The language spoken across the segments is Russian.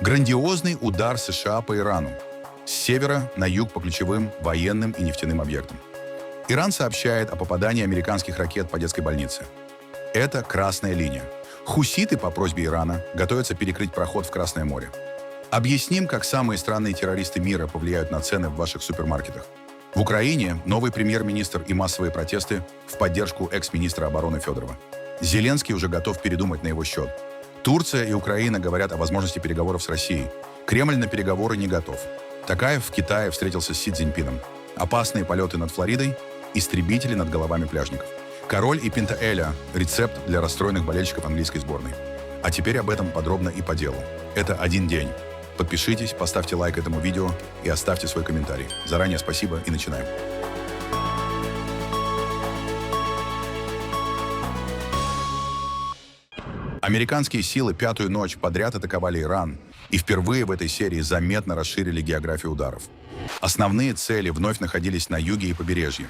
Грандиозный удар США по Ирану. С севера на юг по ключевым военным и нефтяным объектам. Иран сообщает о попадании американских ракет по детской больнице. Это красная линия. Хуситы по просьбе Ирана готовятся перекрыть проход в Красное море. Объясним, как самые странные террористы мира повлияют на цены в ваших супермаркетах. В Украине новый премьер-министр и массовые протесты в поддержку экс-министра обороны Федорова. Зеленский уже готов передумать на его счет. Турция и Украина говорят о возможности переговоров с Россией. Кремль на переговоры не готов. Такаев в Китае встретился с Си Цзиньпином. Опасные полеты над Флоридой, истребители над головами пляжников. Король и Пинта Эля – рецепт для расстроенных болельщиков английской сборной. А теперь об этом подробно и по делу. Это один день. Подпишитесь, поставьте лайк этому видео и оставьте свой комментарий. Заранее спасибо и начинаем. Американские силы пятую ночь подряд атаковали Иран и впервые в этой серии заметно расширили географию ударов. Основные цели вновь находились на юге и побережье.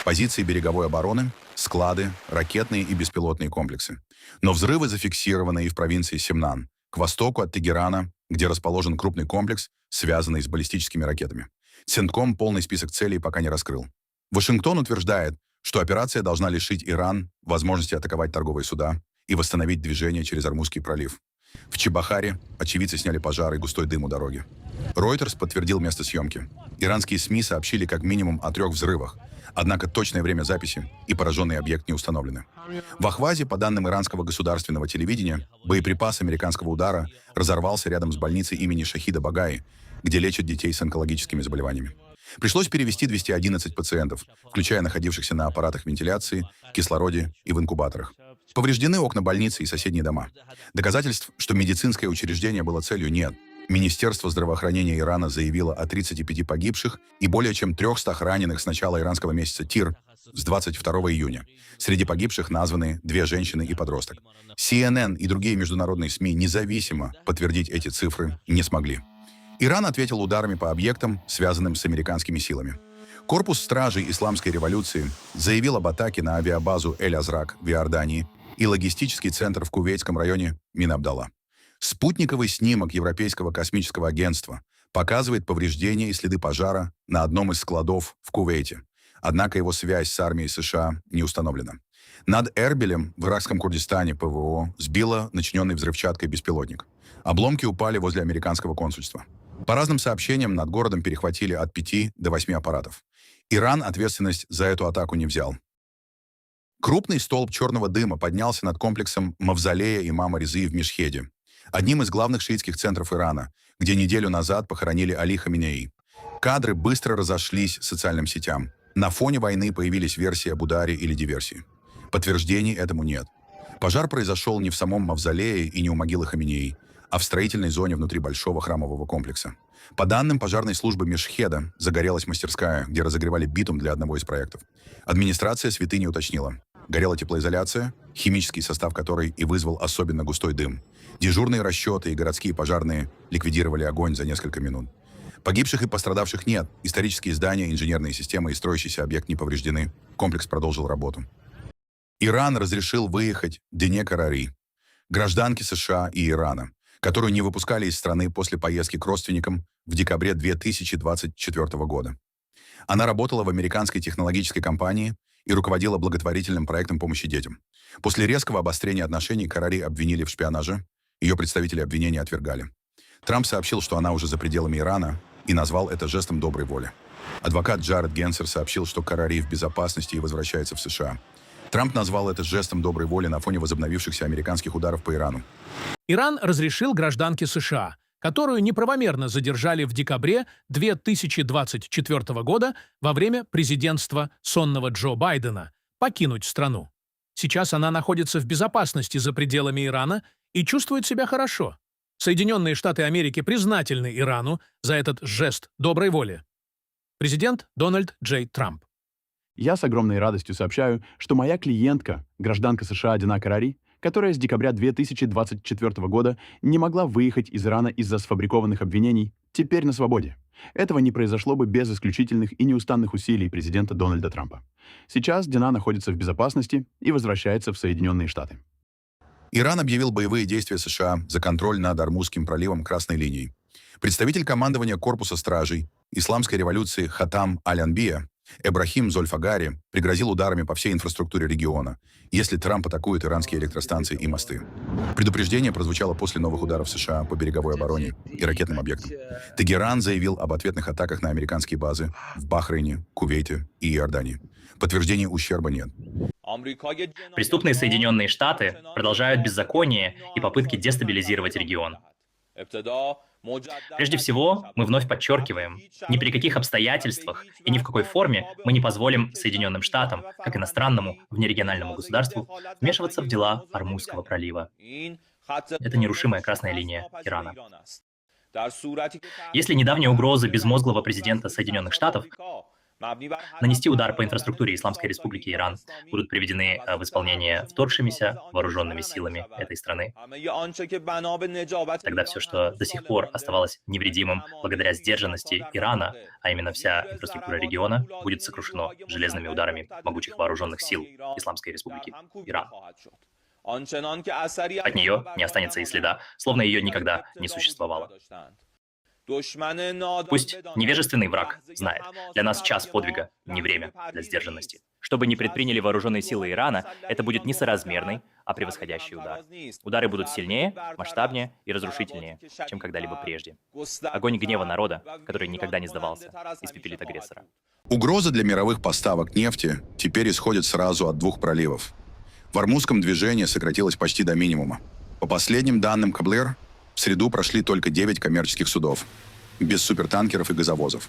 Позиции береговой обороны, склады, ракетные и беспилотные комплексы. Но взрывы зафиксированы и в провинции Семнан, к востоку от Тегерана, где расположен крупный комплекс, связанный с баллистическими ракетами. Центком полный список целей пока не раскрыл. Вашингтон утверждает, что операция должна лишить Иран возможности атаковать торговые суда и восстановить движение через Ормузский пролив. В Чебахаре очевидцы сняли пожар и густой дым у дороги. Reuters подтвердил место съемки. Иранские СМИ сообщили как минимум о 3 взрывах, однако точное время записи и пораженный объект не установлены. В Ахвазе, по данным иранского государственного телевидения, боеприпас американского удара разорвался рядом с больницей имени Шахида Багаи, где лечат детей с онкологическими заболеваниями. Пришлось перевести 211 пациентов, включая находившихся на аппаратах вентиляции, кислороде и в инкубаторах. Повреждены окна больницы и соседние дома. Доказательств, что медицинское учреждение было целью, нет. Министерство здравоохранения Ирана заявило о 35 погибших и более чем 300 раненых с начала иранского месяца Тир с 22 июня. Среди погибших названы 2 женщины и подросток. CNN и другие международные СМИ независимо подтвердить эти цифры не смогли. Иран ответил ударами по объектам, связанным с американскими силами. Корпус стражей Исламской революции заявил об атаке на авиабазу Эль-Азрак в Иордании и логистический центр в кувейтском районе Мин-Абдалла. Спутниковый снимок Европейского космического агентства показывает повреждения и следы пожара на одном из складов в Кувейте. Однако его связь с армией США не установлена. Над Эрбилем в иракском Курдистане ПВО сбило начиненный взрывчаткой беспилотник. Обломки упали возле американского консульства. По разным сообщениям, над городом перехватили от 5 до 8 аппаратов. Иран ответственность за эту атаку не взял. Крупный столб черного дыма поднялся над комплексом мавзолея имама Резы в Мешхеде, одним из главных шиитских центров Ирана, где неделю назад похоронили Али Хаминеи. Кадры быстро разошлись социальным сетям. На фоне войны появились версии об ударе или диверсии. Подтверждений этому нет. Пожар произошел не в самом мавзолее и не у могилы Хаминеи, а в строительной зоне внутри большого храмового комплекса. По данным пожарной службы Мешхеда, загорелась мастерская, где разогревали битум для одного из проектов. Администрация святыни уточнила. Горела теплоизоляция, химический состав которой и вызвал особенно густой дым. Дежурные расчеты и городские пожарные ликвидировали огонь за несколько минут. Погибших и пострадавших нет. Исторические здания, инженерные системы и строящийся объект не повреждены. Комплекс продолжил работу. Иран разрешил выехать Дине Карари, гражданке США и Ирана, которую не выпускали из страны после поездки к родственникам в декабре 2024 года. Она работала в американской технологической компании и руководила благотворительным проектом помощи детям. После резкого обострения отношений Карари обвинили в шпионаже, ее представители обвинения отвергали. Трамп сообщил, что она уже за пределами Ирана, и назвал это жестом доброй воли. Адвокат Джаред Генсер сообщил, что Карари в безопасности и возвращается в США. Трамп назвал это жестом доброй воли на фоне возобновившихся американских ударов по Ирану. Иран разрешил гражданке США, которую неправомерно задержали в декабре 2024 года во время президентства сонного Джо Байдена, покинуть страну. Сейчас она находится в безопасности за пределами Ирана и чувствует себя хорошо. Соединенные Штаты Америки признательны Ирану за этот жест доброй воли. Президент Дональд Джей Трамп. Я с огромной радостью сообщаю, что моя клиентка, гражданка США Дина Карари, которая с декабря 2024 года не могла выехать из Ирана из-за сфабрикованных обвинений, теперь на свободе. Этого не произошло бы без исключительных и неустанных усилий президента Дональда Трампа. Сейчас Дина находится в безопасности и возвращается в Соединенные Штаты. Иран объявил боевые действия США за контроль над Ормузским проливом красной линией. Представитель командования корпуса стражей исламской революции Хатам Аль-Анбия Эбрахим Зольфагари пригрозил ударами по всей инфраструктуре региона, если Трамп атакует иранские электростанции и мосты. Предупреждение прозвучало после новых ударов США по береговой обороне и ракетным объектам. Тегеран заявил об ответных атаках на американские базы в Бахрейне, Кувейте и Иордании. Подтверждений ущерба нет. Преступные Соединенные Штаты продолжают беззаконие и попытки дестабилизировать регион. Прежде всего, мы вновь подчеркиваем, ни при каких обстоятельствах и ни в какой форме мы не позволим Соединенным Штатам, как иностранному внерегиональному государству, вмешиваться в дела Ормузского пролива. Это нерушимая красная линия Ирана. Если недавние угрозы безмозглого президента Соединенных Штатов нанести удар по инфраструктуре Исламской Республики Иран будут приведены в исполнение вторгшимися вооруженными силами этой страны, тогда все, что до сих пор оставалось невредимым благодаря сдержанности Ирана, а именно вся инфраструктура региона, будет сокрушено железными ударами могучих вооруженных сил Исламской Республики Иран. От нее не останется и следа, словно ее никогда не существовало. Пусть невежественный враг знает, для нас час подвига не время для сдержанности. Что бы ни предприняли вооруженные силы Ирана, это будет не соразмерный, а превосходящий удар. Удары будут сильнее, масштабнее и разрушительнее, чем когда-либо прежде. Огонь гнева народа, который никогда не сдавался, испепелит агрессора. Угроза для мировых поставок нефти теперь исходит сразу от двух проливов. В Ормузском движение сократилось почти до минимума. По последним данным Каблер, в среду прошли только 9 коммерческих судов, без супертанкеров и газовозов.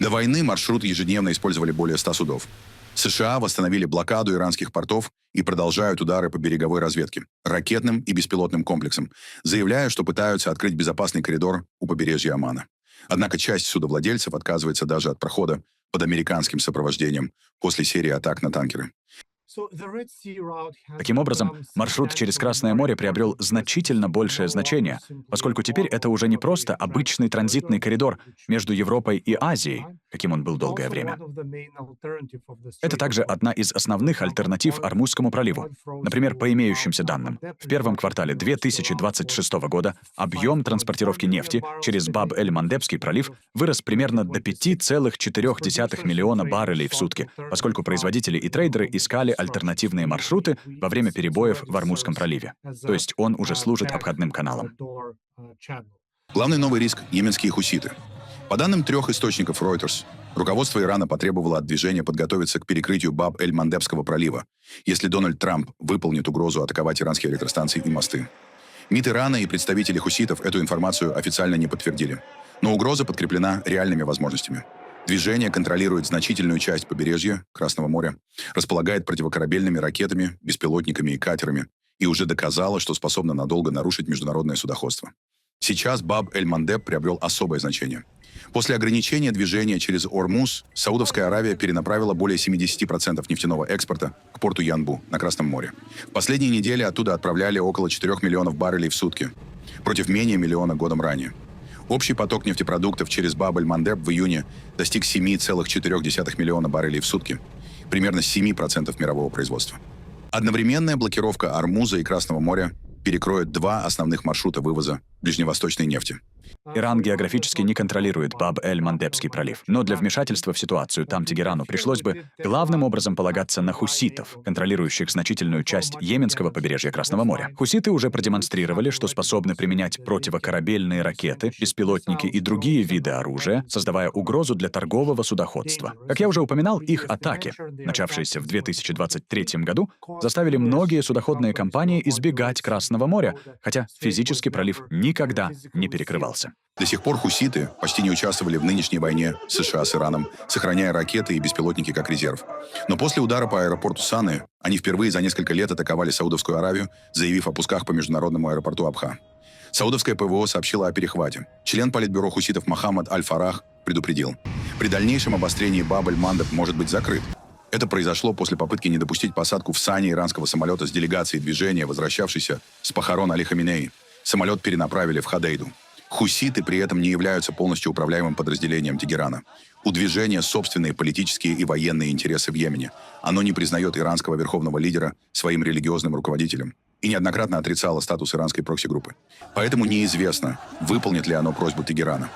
До войны маршрут ежедневно использовали более 100 судов. США восстановили блокаду иранских портов и продолжают удары по береговой разведке, ракетным и беспилотным комплексам, заявляя, что пытаются открыть безопасный коридор у побережья Омана. Однако часть судовладельцев отказывается даже от прохода под американским сопровождением после серии атак на танкеры. Таким образом, маршрут через Красное море приобрел значительно большее значение, поскольку теперь это уже не просто обычный транзитный коридор между Европой и Азией, каким он был долгое время. Это также одна из основных альтернатив Ормузскому проливу. Например, по имеющимся данным, в первом квартале 2026 года объем транспортировки нефти через Баб-эль-Мандебский пролив вырос примерно до 5,4 миллиона баррелей в сутки, поскольку производители и трейдеры искали альтернативные маршруты во время перебоев в Ормузском проливе. То есть он уже служит обходным каналом. Главный новый риск — йеменские хуситы. По данным 3 источников Reuters, руководство Ирана потребовало от движения подготовиться к перекрытию Баб-эль-Мандебского пролива, если Дональд Трамп выполнит угрозу атаковать иранские электростанции и мосты. МИД Ирана и представители хуситов эту информацию официально не подтвердили, но угроза подкреплена реальными возможностями. Движение контролирует значительную часть побережья Красного моря, располагает противокорабельными ракетами, беспилотниками и катерами и уже доказало, что способно надолго нарушить международное судоходство. Сейчас Баб-эль-Мандеб приобрел особое значение. После ограничения движения через Ормуз, Саудовская Аравия перенаправила более 70% нефтяного экспорта к порту Янбу на Красном море. В последние недели оттуда отправляли около 4 миллионов баррелей в сутки, против менее миллиона годом ранее. Общий поток нефтепродуктов через Баб-эль-Мандеб в июне достиг 7,4 миллиона баррелей в сутки, примерно 7% мирового производства. Одновременная блокировка Ормуза и Красного моря перекроет 2 основных маршрута вывоза ближневосточной нефти. Иран географически не контролирует Баб-эль-Мандебский пролив, но для вмешательства в ситуацию там Тегерану пришлось бы главным образом полагаться на хуситов, контролирующих значительную часть йеменского побережья Красного моря. Хуситы уже продемонстрировали, что способны применять противокорабельные ракеты, беспилотники и другие виды оружия, создавая угрозу для торгового судоходства. Как я уже упоминал, их атаки, начавшиеся в 2023 году, заставили многие судоходные компании избегать Красного моря, хотя физически пролив никогда не перекрывался. До сих пор хуситы почти не участвовали в нынешней войне США с Ираном, сохраняя ракеты и беспилотники как резерв. Но после удара по аэропорту Саны они впервые за несколько лет атаковали Саудовскую Аравию, заявив о пусках по международному аэропорту Абха. Саудовское ПВО сообщило о перехвате. Член политбюро хуситов Мохаммад Аль-Фарах предупредил: при дальнейшем обострении Баб-эль-Мандеб может быть закрыт. Это произошло после попытки не допустить посадку в Сане иранского самолета с делегацией движения, возвращавшейся с похорон Али Хаминеи. Самолет перенаправили в Ходейду. Хуситы при этом не являются полностью управляемым подразделением Тегерана. У движения собственные политические и военные интересы в Йемене. Оно не признает иранского верховного лидера своим религиозным руководителем. и неоднократно отрицало статус иранской прокси-группы. Поэтому неизвестно, выполнит ли оно просьбу Тегерана.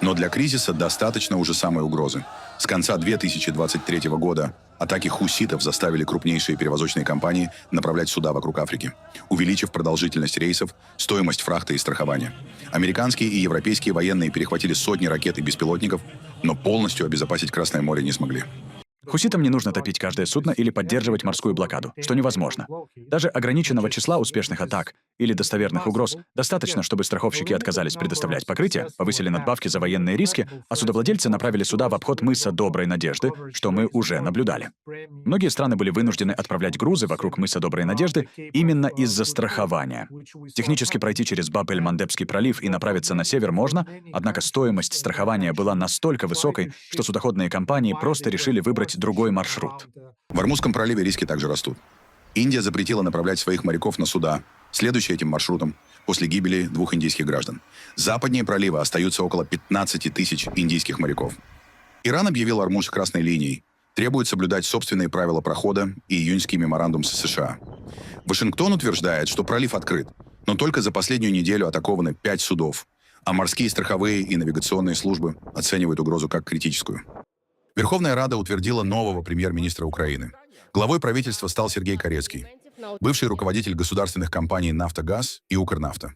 Но для кризиса достаточно уже самой угрозы. С конца 2023 года атаки хуситов заставили крупнейшие перевозочные компании направлять суда вокруг Африки, увеличив продолжительность рейсов, стоимость фрахта и страхования. Американские и европейские военные перехватили сотни ракет и беспилотников, но полностью обезопасить Красное море не смогли. Хуситам не нужно топить каждое судно или поддерживать морскую блокаду, что невозможно. Даже ограниченного числа успешных атак или достоверных угроз достаточно, чтобы страховщики отказались предоставлять покрытие, повысили надбавки за военные риски, а судовладельцы направили суда в обход мыса Доброй Надежды, что мы уже наблюдали. Многие страны были вынуждены отправлять грузы вокруг мыса Доброй Надежды именно из-за страхования. Технически пройти через Баб-эль-Мандебский пролив и направиться на север можно, однако стоимость страхования была настолько высокой, что судоходные компании просто решили выбрать другой маршрут. В Ормузском проливе риски также растут. Индия запретила направлять своих моряков на суда, следующие этим маршрутом, после гибели 2 индийских граждан. Западнее пролива остаются около 15 тысяч индийских моряков. Иран объявил Ормуз красной линией, требует соблюдать собственные правила прохода и июньский меморандум с США. Вашингтон утверждает, что пролив открыт, но только за последнюю неделю атакованы 5 судов, а морские страховые и навигационные службы оценивают угрозу как критическую. Верховная Рада утвердила нового премьер-министра Украины. Главой правительства стал Сергей Карецкий, бывший руководитель государственных компаний «Нафтогаз» и «Укрнафта».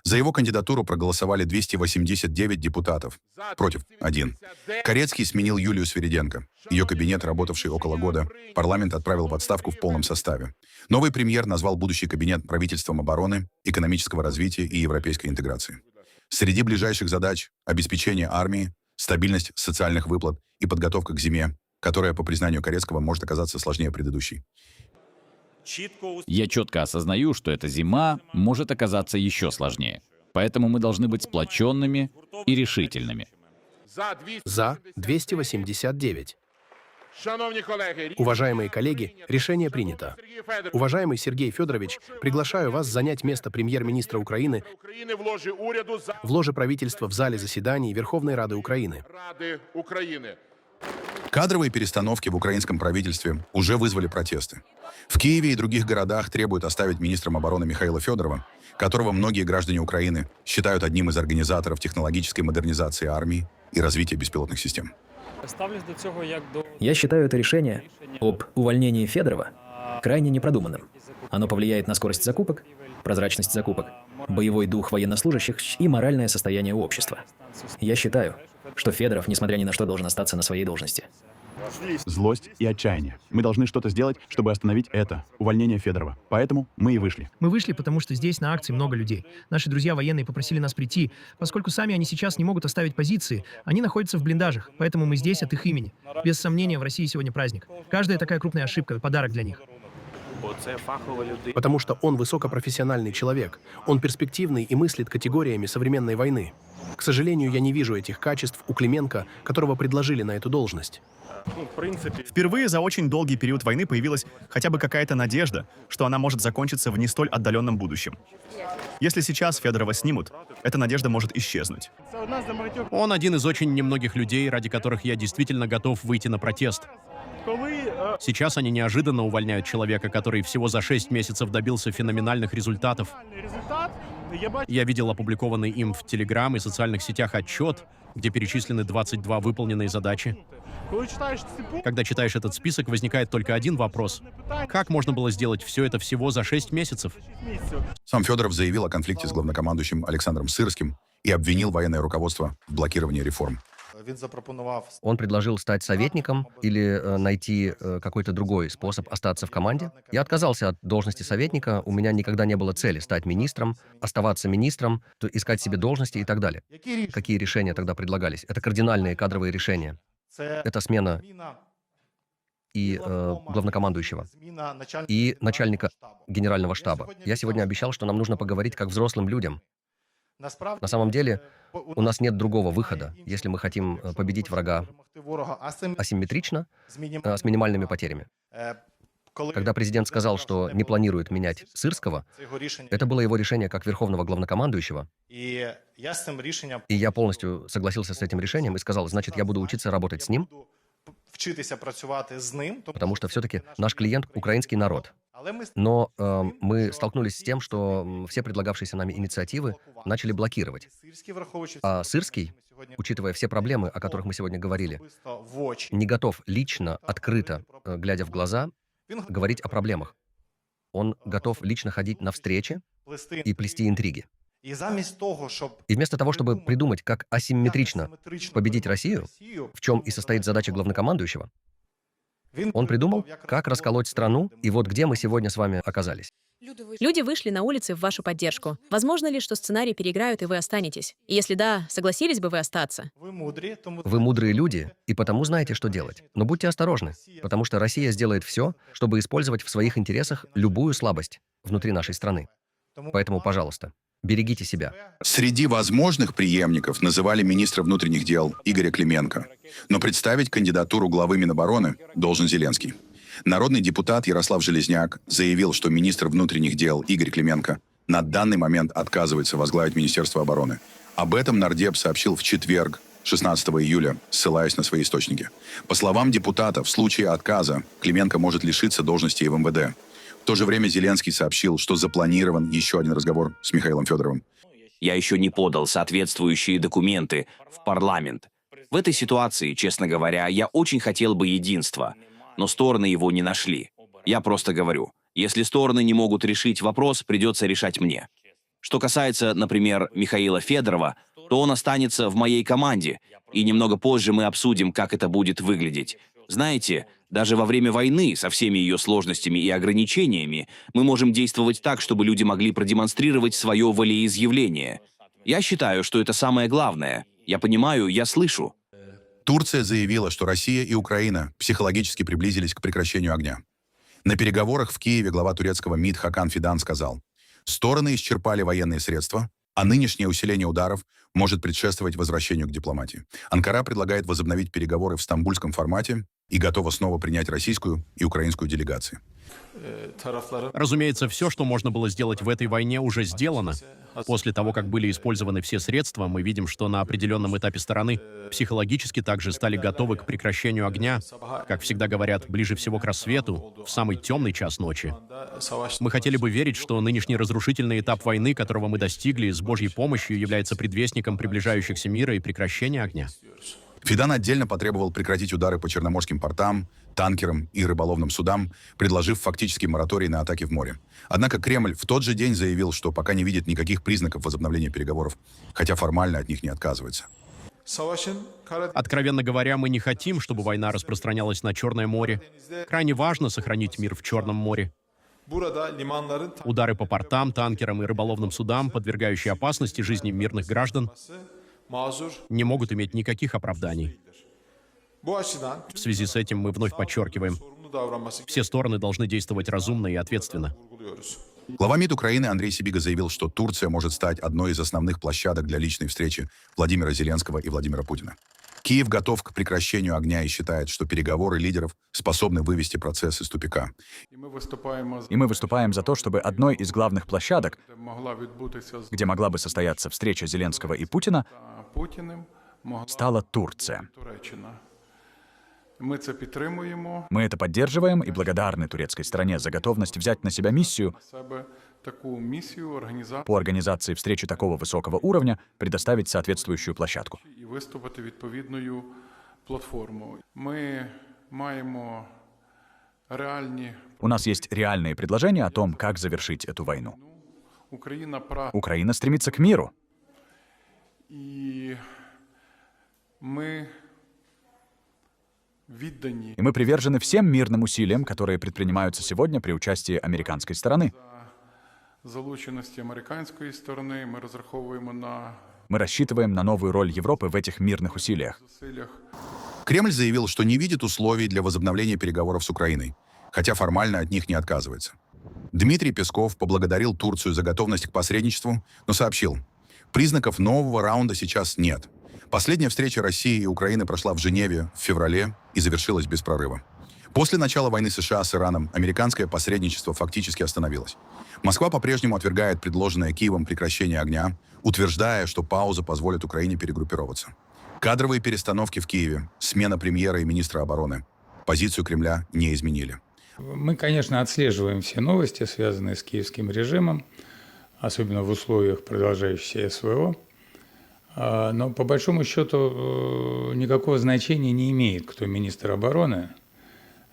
За его кандидатуру проголосовали 289 депутатов, против – 1. Карецкий сменил Юлию Свириденко. Ее кабинет, работавший около года, парламент отправил в отставку в полном составе. Новый премьер назвал будущий кабинет правительством обороны, экономического развития и европейской интеграции. Среди ближайших задач – обеспечение армии, стабильность социальных выплат и подготовка к зиме, которая, по признанию Карецкого, может оказаться сложнее предыдущей. Я четко осознаю, что эта зима может оказаться еще сложнее. Поэтому мы должны быть сплоченными и решительными. За 289. Уважаемые коллеги, решение принято. Уважаемый Сергей Федорович, приглашаю вас занять место премьер-министра Украины в ложе правительства в зале заседаний Верховной Рады Украины. Кадровые перестановки в украинском правительстве уже вызвали протесты. В Киеве и других городах требуют оставить министром обороны Михаила Федорова, которого многие граждане Украины считают одним из организаторов технологической модернизации армии и развития беспилотных систем. Я считаю это решение об увольнении Федорова крайне непродуманным. Оно повлияет на скорость закупок, прозрачность закупок, боевой дух военнослужащих и моральное состояние общества. Я считаю, что Федоров, несмотря ни на что, должен остаться на своей должности. Злость и отчаяние. Мы должны что-то сделать, чтобы остановить это, увольнение Федорова. Поэтому мы и вышли. Мы вышли, потому что здесь на акции много людей. Наши друзья военные попросили нас прийти, поскольку сами они сейчас не могут оставить позиции. Они находятся в блиндажах, поэтому мы здесь от их имени. Без сомнения, в России сегодня праздник. Каждая такая крупная ошибка — подарок для них. Потому что он высокопрофессиональный человек. Он перспективный и мыслит категориями современной войны. К сожалению, я не вижу этих качеств у Клименко, которого предложили на эту должность. Впервые за очень долгий период войны появилась хотя бы какая-то надежда, что она может закончиться в не столь отдаленном будущем. Если сейчас Федорова снимут, эта надежда может исчезнуть. Он один из очень немногих людей, ради которых я действительно готов выйти на протест. Сейчас они неожиданно увольняют человека, который всего за 6 месяцев добился феноменальных результатов. Я видел опубликованный им в Телеграм и социальных сетях отчет, где перечислены 22 выполненные задачи. Когда читаешь этот список, возникает только один вопрос. Как можно было сделать все это всего за 6 месяцев? Сам Федоров заявил о конфликте с главнокомандующим Александром Сырским и обвинил военное руководство в блокировании реформ. Он предложил стать советником или найти какой-то другой способ остаться в команде. Я отказался от должности советника, у меня никогда не было цели стать министром, оставаться министром, искать себе должности и так далее. Какие решения тогда предлагались? Это кардинальные кадровые решения. Это смена и главнокомандующего, и начальника генерального штаба. Я сегодня обещал, что нам нужно поговорить как взрослым людям. На самом деле, у нас нет другого выхода, если мы хотим победить врага асимметрично, с минимальными потерями. Когда президент сказал, что не планирует менять Сырского, это было его решение как верховного главнокомандующего. И я полностью согласился с этим решением и сказал, значит, я буду учиться работать с ним, потому что все-таки наш клиент — украинский народ. Но мы столкнулись с тем, что все предлагавшиеся нами инициативы начали блокировать. А Сырский, учитывая все проблемы, о которых мы сегодня говорили, не готов лично, открыто, глядя в глаза, говорить о проблемах. Он готов лично ходить на встречи и плести интриги. И вместо того, чтобы придумать, как асимметрично победить Россию, в чем и состоит задача главнокомандующего, он придумал, как расколоть страну, и вот где мы сегодня с вами оказались. Люди вышли на улицы в вашу поддержку. Возможно ли, что сценарий переиграют, и вы останетесь? И если да, согласились бы вы остаться? Вы мудрые люди, и потому знаете, что делать. Но будьте осторожны, потому что Россия сделает все, чтобы использовать в своих интересах любую слабость внутри нашей страны. Поэтому, пожалуйста, берегите себя. Среди возможных преемников называли министра внутренних дел Игоря Клименко. Но представить кандидатуру главы Минобороны должен Зеленский. Народный депутат Ярослав Железняк заявил, что министр внутренних дел Игорь Клименко на данный момент отказывается возглавить Министерство обороны. Об этом нардеп сообщил в четверг, 16 июля, ссылаясь на свои источники. По словам депутата, в случае отказа Клименко может лишиться должности и в МВД. В то же время Зеленский сообщил, что запланирован еще один разговор с Михаилом Федоровым. Я еще не подал соответствующие документы в парламент. В этой ситуации, честно говоря, я очень хотел бы единства, но стороны его не нашли. Я просто говорю, если стороны не могут решить вопрос, придется решать мне. Что касается, например, Михаила Федорова, то он останется в моей команде, и немного позже мы обсудим, как это будет выглядеть. Знаете, даже во время войны со всеми ее сложностями и ограничениями мы можем действовать так, чтобы люди могли продемонстрировать свое волеизъявление. Я считаю, что это самое главное. Я понимаю, я слышу. Турция заявила, что Россия и Украина психологически приблизились к прекращению огня. На переговорах в Киеве глава турецкого МИД Хакан Фидан сказал, стороны исчерпали военные средства, а нынешнее усиление ударов может предшествовать возвращению к дипломатии. Анкара предлагает возобновить переговоры в стамбульском формате и готова снова принять российскую и украинскую делегации. Разумеется, все, что можно было сделать в этой войне, уже сделано. После того, как были использованы все средства, мы видим, что на определенном этапе стороны психологически также стали готовы к прекращению огня, как всегда говорят, ближе всего к рассвету, в самый темный час ночи. Мы хотели бы верить, что нынешний разрушительный этап войны, которого мы достигли с Божьей помощью, является предвестником приближающихся мира и прекращения огня. Фидан отдельно потребовал прекратить удары по черноморским портам, танкерам и рыболовным судам, предложив фактический мораторий на атаки в море. Однако Кремль в тот же день заявил, что пока не видит никаких признаков возобновления переговоров, хотя формально от них не отказывается. Откровенно говоря, мы не хотим, чтобы война распространялась на Черное море. Крайне важно сохранить мир в Черном море. Удары по портам, танкерам и рыболовным судам, подвергающие опасности жизни мирных граждан, не могут иметь никаких оправданий. В связи с этим мы вновь подчеркиваем, все стороны должны действовать разумно и ответственно. Глава МИД Украины Андрей Сибига заявил, что Турция может стать одной из основных площадок для личной встречи Владимира Зеленского и Владимира Путина. Киев готов к прекращению огня и считает, что переговоры лидеров способны вывести процесс из тупика. И мы выступаем за то, чтобы одной из главных площадок, где могла бы состояться встреча Зеленского и Путина, стала Турция. Мы это поддерживаем и благодарны турецкой стороне за готовность взять на себя миссию по организации встречи такого высокого уровня, предоставить соответствующую площадку. У нас есть реальные предложения о том, как завершить эту войну. Украина стремится к миру. И мы привержены всем мирным усилиям, которые предпринимаются сегодня при участии американской стороны. Мы рассчитываем на новую роль Европы в этих мирных усилиях. Кремль заявил, что не видит условий для возобновления переговоров с Украиной, хотя формально от них не отказывается. Дмитрий Песков поблагодарил Турцию за готовность к посредничеству, но сообщил, признаков нового раунда сейчас нет. Последняя встреча России и Украины прошла в Женеве в феврале и завершилась без прорыва. После начала войны США с Ираном американское посредничество фактически остановилось. Москва по-прежнему отвергает предложенное Киевом прекращение огня, утверждая, что пауза позволит Украине перегруппироваться. Кадровые перестановки в Киеве, смена премьера и министра обороны позицию Кремля не изменили. Мы, конечно, отслеживаем все новости, связанные с киевским режимом, особенно в условиях продолжающейся СВО. Но по большому счету никакого значения не имеет, кто министр обороны.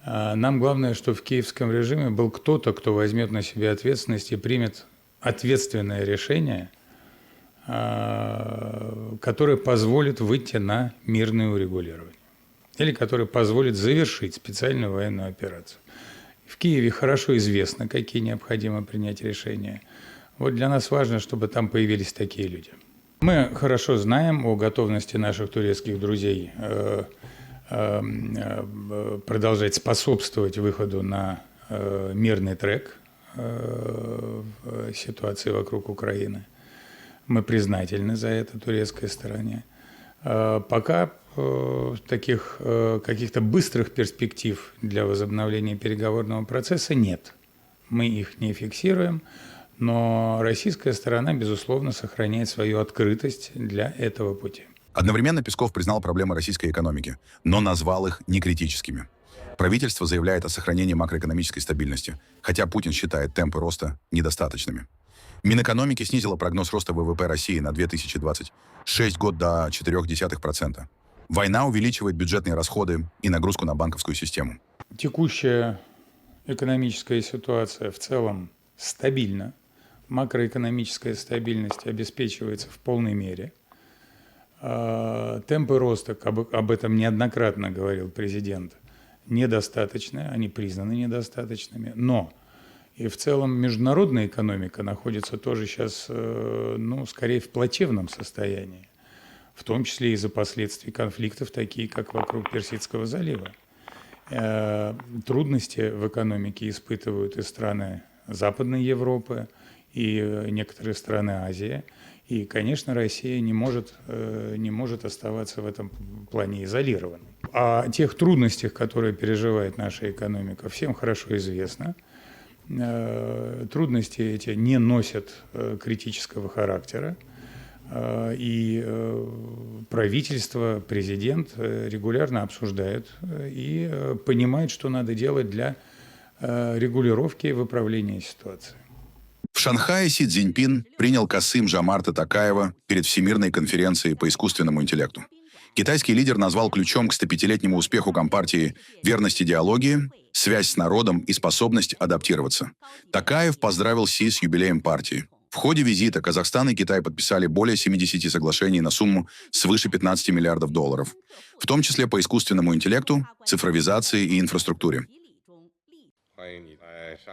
Нам главное, что в киевском режиме был кто-то, кто возьмет на себя ответственность и примет ответственное решение, которое позволит выйти на мирное урегулирование или которое позволит завершить специальную военную операцию. В Киеве хорошо известно, какие необходимо принять решения. Вот для нас важно, чтобы там появились такие люди. Мы хорошо знаем о готовности наших турецких друзей продолжать способствовать выходу на мирный трек в ситуации вокруг Украины. Мы признательны за это турецкой стороне. Пока таких каких-то быстрых перспектив для возобновления переговорного процесса нет. Мы их не фиксируем, но российская сторона, безусловно, сохраняет свою открытость для этого пути. Одновременно Песков признал проблемы российской экономики, но назвал их некритическими. Правительство заявляет о сохранении макроэкономической стабильности, хотя Путин считает темпы роста недостаточными. Минэкономики снизила прогноз роста ВВП России на 2026 год до 0,4%. Война увеличивает бюджетные расходы и нагрузку на банковскую систему. Текущая экономическая ситуация в целом стабильна. Макроэкономическая стабильность обеспечивается в полной мере. Темпы роста, об этом неоднократно говорил президент, недостаточны, они признаны недостаточными, но и в целом международная экономика находится тоже сейчас, скорее в плачевном состоянии, в том числе из-за последствий конфликтов, такие как вокруг Персидского залива. Трудности в экономике испытывают и страны Западной Европы, и некоторые страны Азии. И, конечно, Россия не может оставаться в этом плане изолированной. О тех трудностях, которые переживает наша экономика, всем хорошо известно. Трудности эти не носят критического характера. И правительство, президент регулярно обсуждают и понимают, что надо делать для регулировки и выправления ситуации. В Шанхае Си Цзиньпин принял Касым-Жомарта Токаева перед Всемирной конференцией по искусственному интеллекту. Китайский лидер назвал ключом к 105-летнему успеху Компартии верность идеологии, связь с народом и способность адаптироваться. Токаев поздравил Си с юбилеем партии. В ходе визита Казахстан и Китай подписали более 70 соглашений на сумму свыше 15 миллиардов долларов, в том числе по искусственному интеллекту, цифровизации и инфраструктуре.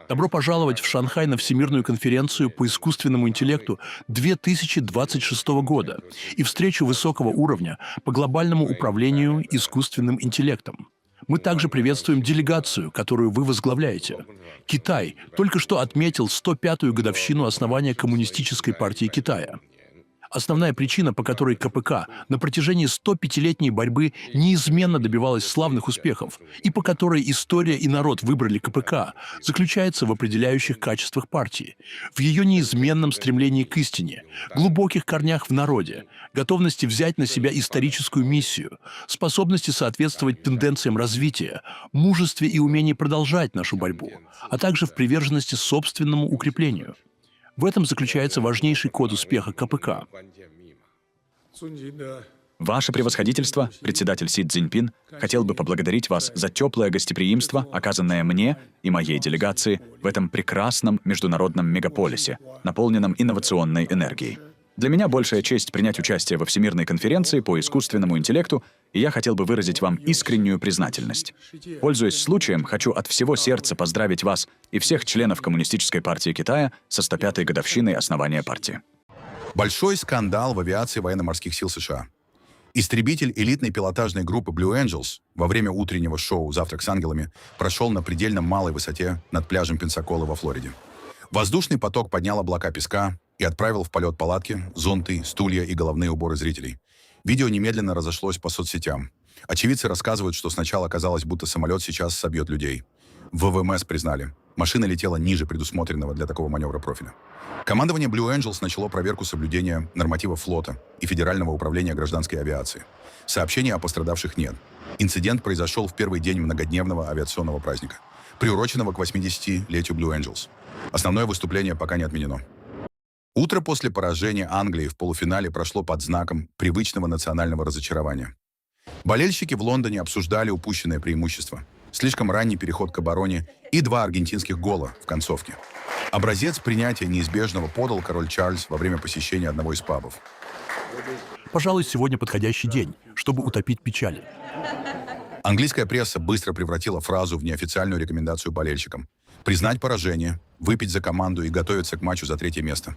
Добро пожаловать в Шанхай на Всемирную конференцию по искусственному интеллекту 2026 года и встречу высокого уровня по глобальному управлению искусственным интеллектом. Мы также приветствуем делегацию, которую вы возглавляете. Китай только что отметил 105-ю годовщину основания Коммунистической партии Китая. Основная причина, по которой КПК на протяжении 105-летней борьбы неизменно добивалась славных успехов, и по которой история и народ выбрали КПК, заключается в определяющих качествах партии, в ее неизменном стремлении к истине, глубоких корнях в народе, готовности взять на себя историческую миссию, способности соответствовать тенденциям развития, мужестве и умении продолжать нашу борьбу, а также в приверженности собственному укреплению. В этом заключается важнейший код успеха КПК. Ваше превосходительство, председатель Си Цзиньпин, хотел бы поблагодарить вас за теплое гостеприимство, оказанное мне и моей делегации в этом прекрасном международном мегаполисе, наполненном инновационной энергией. Для меня большая честь принять участие во Всемирной конференции по искусственному интеллекту, и я хотел бы выразить вам искреннюю признательность. Пользуясь случаем, хочу от всего сердца поздравить вас и всех членов Коммунистической партии Китая со 105-й годовщиной основания партии. Большой скандал в авиации военно-морских сил США. Истребитель элитной пилотажной группы Blue Angels во время утреннего шоу «Завтрак с ангелами» прошел на предельно малой высоте над пляжем Пенсаколы во Флориде. Воздушный поток поднял облака песка и отправил в полет палатки, зонты, стулья и головные уборы зрителей. Видео немедленно разошлось по соцсетям. Очевидцы рассказывают, что сначала казалось, будто самолет сейчас собьет людей. В ВМС признали, машина летела ниже предусмотренного для такого маневра профиля. Командование Blue Angels начало проверку соблюдения нормативов флота и Федерального управления гражданской авиации. Сообщений о пострадавших нет. Инцидент произошел в первый день многодневного авиационного праздника. приуроченного к 80-летию Blue Angels. Основное выступление пока не отменено. Утро после поражения Англии в полуфинале прошло под знаком привычного национального разочарования. Болельщики в Лондоне обсуждали упущенное преимущество, слишком ранний переход к обороне и 2 аргентинских гола в концовке. Образец принятия неизбежного подал король Чарльз во время посещения одного из пабов. Пожалуй, сегодня подходящий день, чтобы утопить печали. Английская пресса быстро превратила фразу в неофициальную рекомендацию болельщикам. Признать поражение, выпить за команду и готовиться к матчу за 3-е место.